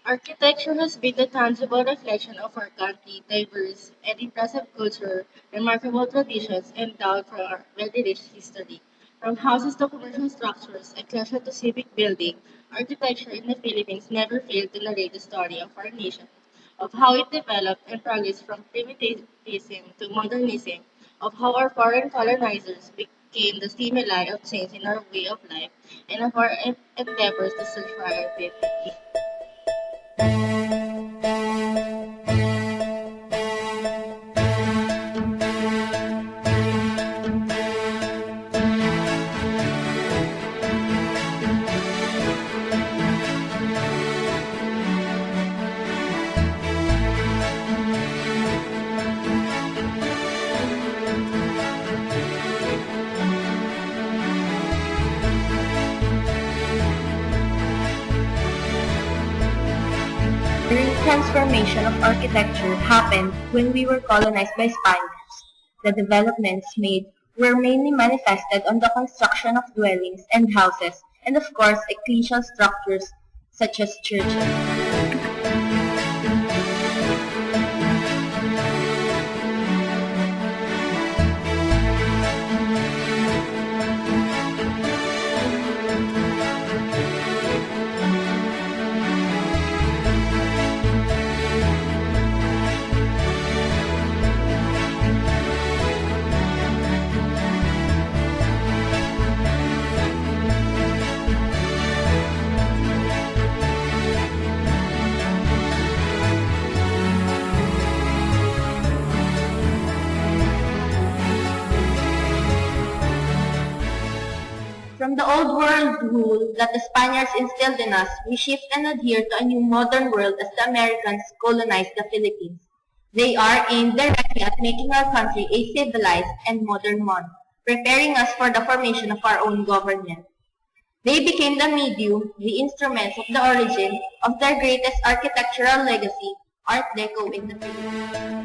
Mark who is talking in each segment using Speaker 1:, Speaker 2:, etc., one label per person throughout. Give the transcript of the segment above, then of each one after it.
Speaker 1: Architecture has been the tangible reflection of our country's diverse and impressive culture, remarkable traditions, and endowed for our very rich history. From houses to commercial structures, ecclesia to civic building, architecture in the Philippines never failed to narrate the story of our nation, of how it developed and progressed from primitivism to modernism, of how our foreign colonizers became the stimuli of change in our way of life, and of our endeavors to search for our identity.
Speaker 2: The real transformation of architecture happened when we were colonized by Spaniards. The developments made were mainly manifested on the construction of dwellings and houses, and of course ecclesial structures such as churches. From the old world rule that the Spaniards instilled in us, we shift and adhere to a new modern world as the Americans colonized the Philippines. They are aimed directly at making our country a civilized and modern one, preparing us for the formation of our own government. They became the medium, the instruments of the origin of their greatest architectural legacy, Art Deco in the Philippines.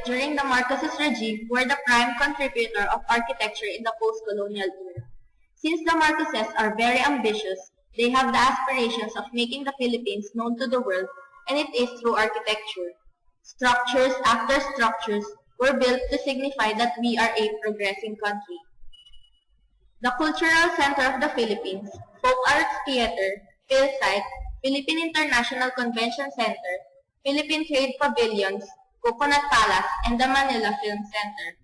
Speaker 2: During the Marcoses regime were the prime contributor of architecture in the post-colonial era. Since the Marcoses are very ambitious, they have the aspirations of making the Philippines known to the world, and it is through architecture. Structures after structures were built to signify that we are a progressing country. The cultural center of the Philippines, Folk Arts Theater, PhilSite, Philippine International Convention Center, Philippine Trade Pavilions, Coconut Palace, and the Manila Film Center.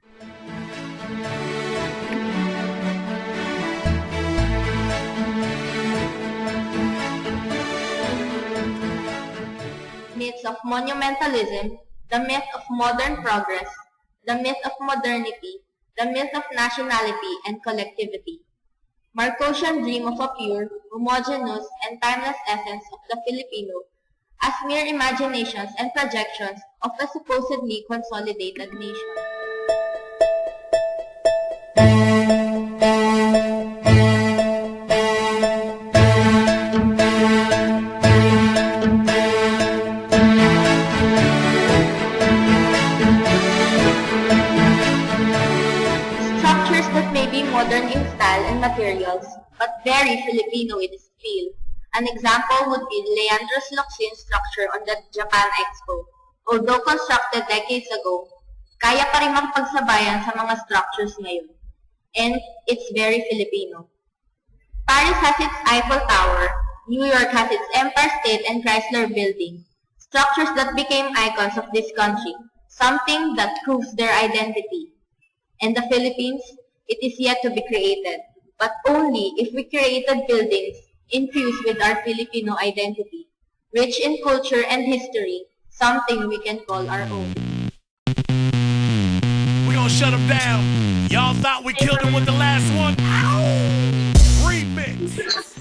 Speaker 2: Myths of monumentalism, the myth of modern progress, the myth of modernity, the myth of nationality and collectivity. Marcosian dream of a pure, homogeneous, and timeless essence of the Filipino as mere imaginations and projections of a supposedly consolidated nation. Structures that may be modern in style and materials, but very Filipino in its feel. An example would be Leandro's Locsin structure on the Japan Expo. Although constructed decades ago, kaya pa rin makapagsabayan sa mga structures ngayon. And it's very Filipino. Paris has its Eiffel Tower, New York has its Empire State and Chrysler Building, structures that became icons of this country, something that proves their identity. And the Philippines, it is yet to be created, but only if we created buildings infused with our Filipino identity, rich in culture and history, something we can call our own.
Speaker 3: We gonna shut them down. Y'all thought we killed them with the last one? Ow! Remix.